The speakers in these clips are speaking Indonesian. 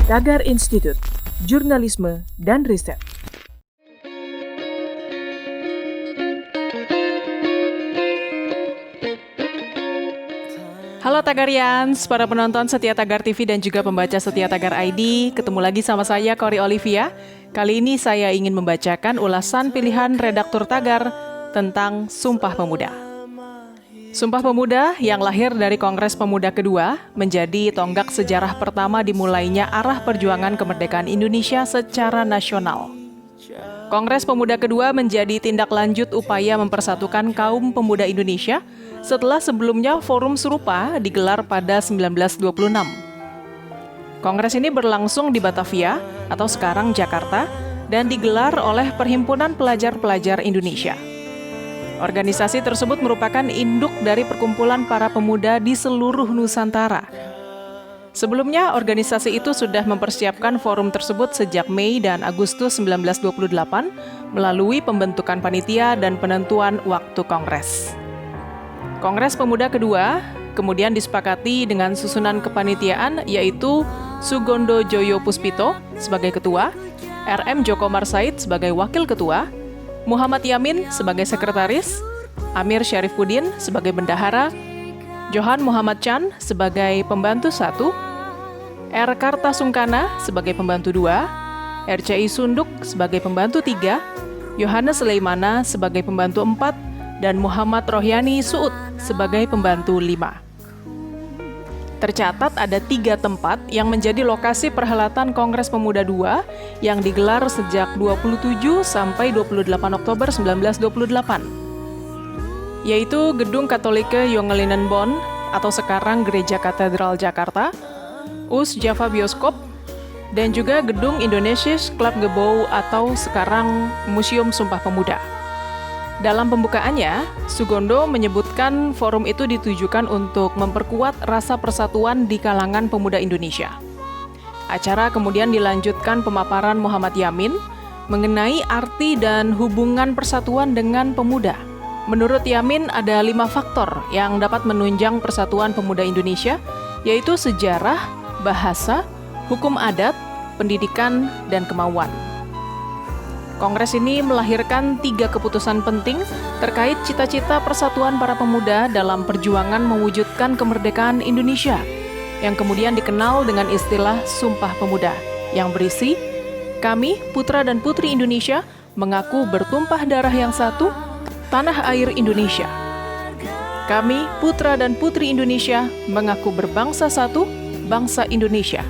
Tagar Institute, Jurnalisme dan Riset. Halo Tagarians, para penonton setia Tagar TV dan juga pembaca setia Tagar ID. Ketemu lagi sama saya, Kori Olivia. Kali ini saya ingin membacakan ulasan pilihan redaktur Tagar tentang Sumpah Pemuda. Sumpah Pemuda yang lahir dari Kongres Pemuda kedua menjadi tonggak sejarah pertama dimulainya arah perjuangan kemerdekaan Indonesia secara nasional. Kongres Pemuda kedua menjadi tindak lanjut upaya mempersatukan kaum pemuda Indonesia setelah sebelumnya forum serupa digelar pada 1926. Kongres ini berlangsung di Batavia atau sekarang Jakarta dan digelar oleh Perhimpunan Pelajar-Pelajar Indonesia. Organisasi tersebut merupakan induk dari perkumpulan para pemuda di seluruh Nusantara. Sebelumnya, organisasi itu sudah mempersiapkan forum tersebut sejak Mei dan Agustus 1928 melalui pembentukan panitia dan penentuan waktu kongres. Kongres Pemuda kedua kemudian disepakati dengan susunan kepanitiaan yaitu Sugondo Joyo Puspito sebagai ketua, RM Joko Marsaid sebagai wakil ketua, Muhammad Yamin sebagai sekretaris, Amir Syarifuddin sebagai bendahara, Johan Muhammad Chan sebagai pembantu 1, R. Kartasungkana sebagai pembantu 2, RCI Sunduk sebagai pembantu 3, Yohanes Leimana sebagai pembantu 4, dan Muhammad Rohyani Suud sebagai pembantu 5. Tercatat ada 3 tempat yang menjadi lokasi perhelatan Kongres Pemuda II yang digelar sejak 27 sampai 28 Oktober 1928, yaitu Gedung Katolike Jongelinenbond atau sekarang Gereja Katedral Jakarta, US Java Bioskop, dan juga Gedung Indonesisch Clubgebouw atau sekarang Museum Sumpah Pemuda. Dalam pembukaannya, Sugondo menyebutkan forum itu ditujukan untuk memperkuat rasa persatuan di kalangan pemuda Indonesia. Acara kemudian dilanjutkan pemaparan Muhammad Yamin mengenai arti dan hubungan persatuan dengan pemuda. Menurut Yamin, ada 5 faktor yang dapat menunjang persatuan pemuda Indonesia, yaitu sejarah, bahasa, hukum adat, pendidikan, dan kemauan. Kongres ini melahirkan 3 keputusan penting terkait cita-cita persatuan para pemuda dalam perjuangan mewujudkan kemerdekaan Indonesia, yang kemudian dikenal dengan istilah Sumpah Pemuda, yang berisi, "Kami, putra dan putri Indonesia, mengaku bertumpah darah yang satu, tanah air Indonesia. Kami, putra dan putri Indonesia, mengaku berbangsa satu, bangsa Indonesia.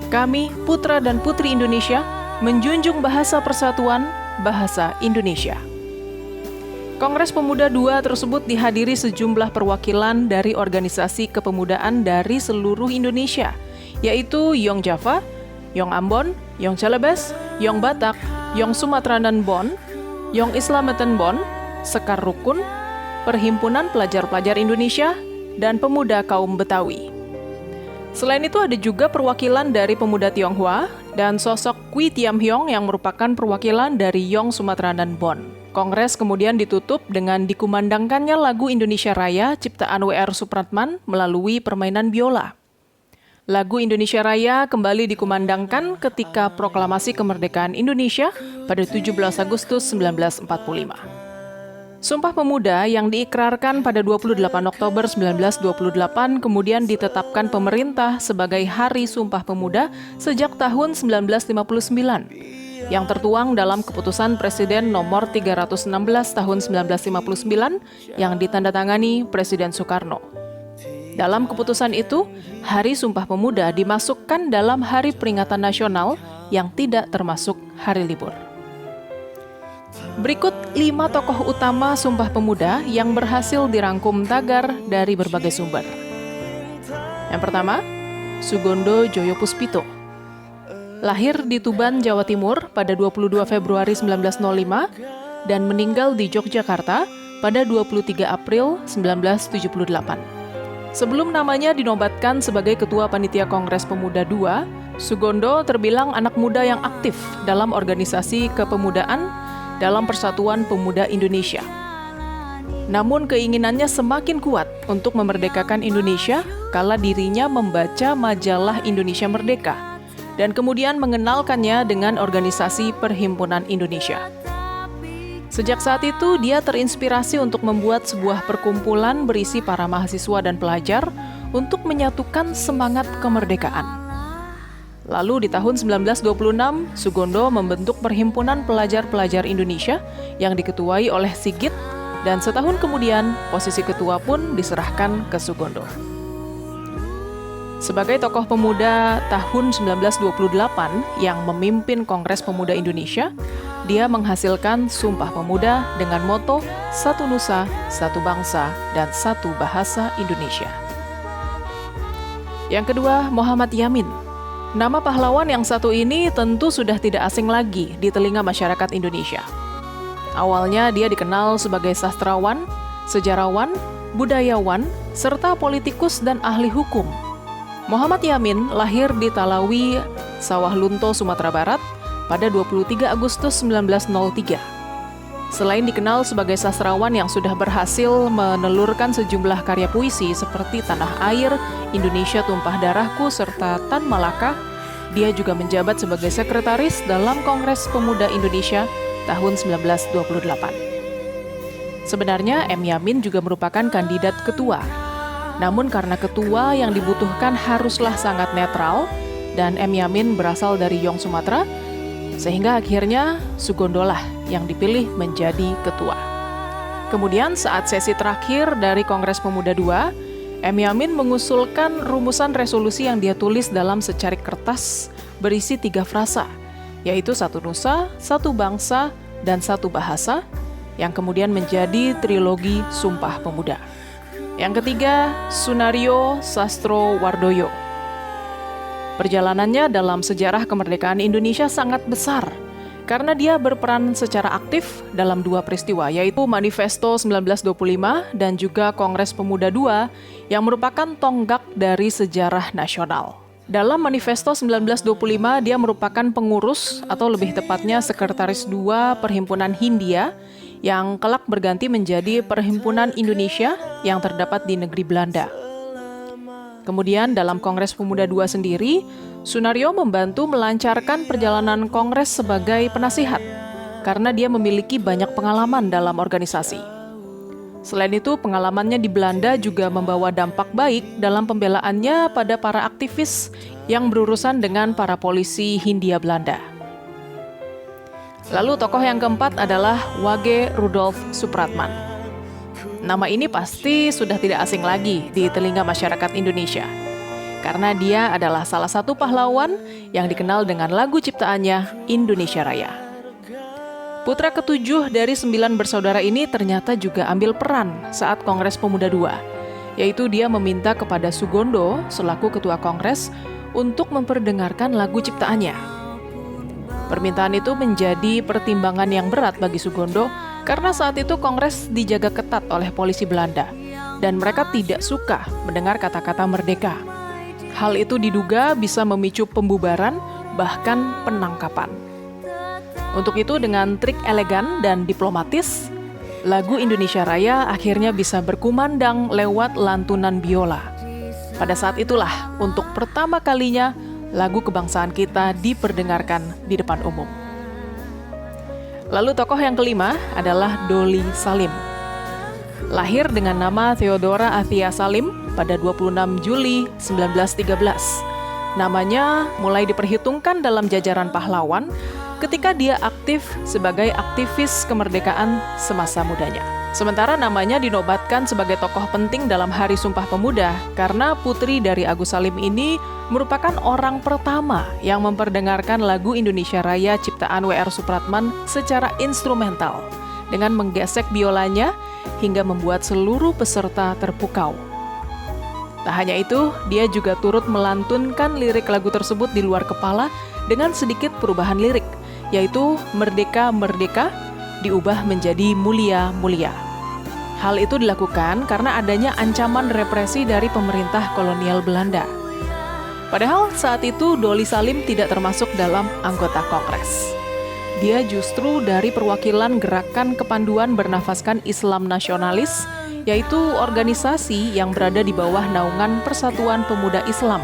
Kami, putra dan putri Indonesia, menjunjung bahasa persatuan, bahasa Indonesia." Kongres Pemuda II tersebut dihadiri sejumlah perwakilan dari organisasi kepemudaan dari seluruh Indonesia, yaitu Yong Java, Yong Ambon, Yong Celebes, Yong Batak, Yong Sumatranan Bon, Yong Islameten Bon, Sekar Rukun, Perhimpunan Pelajar-Pelajar Indonesia, dan Pemuda Kaum Betawi. Selain itu ada juga perwakilan dari pemuda Tionghoa dan sosok Kwi Tiam Hyong yang merupakan perwakilan dari Yong Sumatranan Bon. Kongres kemudian ditutup dengan dikumandangkannya lagu Indonesia Raya ciptaan W.R. Supratman melalui permainan biola. Lagu Indonesia Raya kembali dikumandangkan ketika proklamasi kemerdekaan Indonesia pada 17 Agustus 1945. Sumpah Pemuda yang diikrarkan pada 28 Oktober 1928 kemudian ditetapkan pemerintah sebagai Hari Sumpah Pemuda sejak tahun 1959, yang tertuang dalam Keputusan Presiden Nomor 316 Tahun 1959 yang ditandatangani Presiden Soekarno. Dalam keputusan itu, Hari Sumpah Pemuda dimasukkan dalam Hari Peringatan Nasional yang tidak termasuk hari libur. Berikut 5 tokoh utama Sumpah Pemuda yang berhasil dirangkum Tagar dari berbagai sumber. Yang pertama, Sugondo Joyo Puspito. Lahir di Tuban, Jawa Timur pada 22 Februari 1905 dan meninggal di Yogyakarta pada 23 April 1978. Sebelum namanya dinobatkan sebagai Ketua Panitia Kongres Pemuda II, Sugondo terbilang anak muda yang aktif dalam organisasi kepemudaan dalam Persatuan Pemuda Indonesia. Namun keinginannya semakin kuat untuk memerdekakan Indonesia kala dirinya membaca majalah Indonesia Merdeka dan kemudian mengenalkannya dengan organisasi Perhimpunan Indonesia. Sejak saat itu, dia terinspirasi untuk membuat sebuah perkumpulan berisi para mahasiswa dan pelajar untuk menyatukan semangat kemerdekaan. Lalu di tahun 1926, Sugondo membentuk Perhimpunan Pelajar-Pelajar Indonesia yang diketuai oleh Sigit, dan setahun kemudian posisi ketua pun diserahkan ke Sugondo. Sebagai tokoh pemuda tahun 1928 yang memimpin Kongres Pemuda Indonesia, dia menghasilkan Sumpah Pemuda dengan moto Satu Nusa, Satu Bangsa, dan Satu Bahasa Indonesia. Yang kedua, Muhammad Yamin. Nama pahlawan yang satu ini tentu sudah tidak asing lagi di telinga masyarakat Indonesia. Awalnya dia dikenal sebagai sastrawan, sejarawan, budayawan, serta politikus dan ahli hukum. Muhammad Yamin lahir di Talawi, Sawah Lunto, Sumatera Barat pada 23 Agustus 1903. Selain dikenal sebagai sastrawan yang sudah berhasil menelurkan sejumlah karya puisi seperti Tanah Air, Indonesia Tumpah Darahku, serta Tan Malaka, dia juga menjabat sebagai sekretaris dalam Kongres Pemuda Indonesia tahun 1928. Sebenarnya M. Yamin juga merupakan kandidat ketua. Namun karena ketua yang dibutuhkan haruslah sangat netral, dan M. Yamin berasal dari Yong, Sumatera, sehingga akhirnya Sugondo lah yang dipilih menjadi ketua. Kemudian saat sesi terakhir dari Kongres Pemuda II, M. Yamin mengusulkan rumusan resolusi yang dia tulis dalam secarik kertas berisi 3 frasa, yaitu Satu Nusa, Satu Bangsa, dan Satu Bahasa, yang kemudian menjadi trilogi Sumpah Pemuda. Yang ketiga, Sunario Sastro Wardoyo. Perjalanannya dalam sejarah kemerdekaan Indonesia sangat besar, karena dia berperan secara aktif dalam 2 peristiwa, yaitu Manifesto 1925 dan juga Kongres Pemuda II yang merupakan tonggak dari sejarah nasional. Dalam Manifesto 1925, dia merupakan pengurus atau lebih tepatnya sekretaris 2 Perhimpunan Hindia yang kelak berganti menjadi Perhimpunan Indonesia yang terdapat di negeri Belanda. Kemudian dalam Kongres Pemuda II sendiri, Sunario membantu melancarkan perjalanan Kongres sebagai penasihat, karena dia memiliki banyak pengalaman dalam organisasi. Selain itu, pengalamannya di Belanda juga membawa dampak baik dalam pembelaannya pada para aktivis yang berurusan dengan para polisi Hindia Belanda. Lalu tokoh yang keempat adalah Wage Rudolf Supratman. Nama ini pasti sudah tidak asing lagi di telinga masyarakat Indonesia, karena dia adalah salah satu pahlawan yang dikenal dengan lagu ciptaannya Indonesia Raya. Putra ke-7 dari 9 bersaudara ini ternyata juga ambil peran saat Kongres Pemuda II, yaitu dia meminta kepada Sugondo selaku ketua Kongres untuk memperdengarkan lagu ciptaannya. Permintaan itu menjadi pertimbangan yang berat bagi Sugondo karena saat itu Kongres dijaga ketat oleh polisi Belanda dan mereka tidak suka mendengar kata-kata merdeka. Hal itu diduga bisa memicu pembubaran, bahkan penangkapan. Untuk itu dengan trik elegan dan diplomatis, lagu Indonesia Raya akhirnya bisa berkumandang lewat lantunan biola. Pada saat itulah untuk pertama kalinya lagu kebangsaan kita diperdengarkan di depan umum. Lalu tokoh yang kelima adalah Doli Salim. Lahir dengan nama Theodora Athia Salim pada 26 Juli 1913. Namanya mulai diperhitungkan dalam jajaran pahlawan ketika dia aktif sebagai aktivis kemerdekaan semasa mudanya. Sementara namanya dinobatkan sebagai tokoh penting dalam Hari Sumpah Pemuda karena putri dari Agus Salim ini merupakan orang pertama yang memperdengarkan lagu Indonesia Raya ciptaan W.R. Supratman secara instrumental dengan menggesek biolanya hingga membuat seluruh peserta terpukau. Tak hanya itu, dia juga turut melantunkan lirik lagu tersebut di luar kepala dengan sedikit perubahan lirik, yaitu Merdeka, Merdeka diubah menjadi Mulia, Mulia. Hal itu dilakukan karena adanya ancaman represi dari pemerintah kolonial Belanda. Padahal saat itu Doli Salim tidak termasuk dalam anggota Kongres. Dia justru dari perwakilan Gerakan Kepanduan Bernafaskan Islam Nasionalis, yaitu organisasi yang berada di bawah naungan Persatuan Pemuda Islam,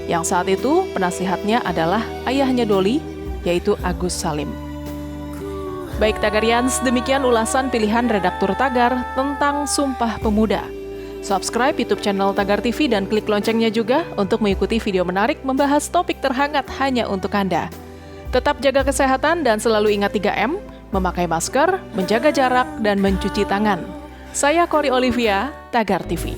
yang saat itu penasihatnya adalah ayahnya Doli, yaitu Agus Salim. Baik Tagarians, demikian ulasan pilihan redaktur Tagar tentang Sumpah Pemuda. Subscribe YouTube channel Tagar TV dan klik loncengnya juga untuk mengikuti video menarik membahas topik terhangat hanya untuk Anda. Tetap jaga kesehatan dan selalu ingat 3M, memakai masker, menjaga jarak, dan mencuci tangan. Saya Kori Olivia, Tagar TV.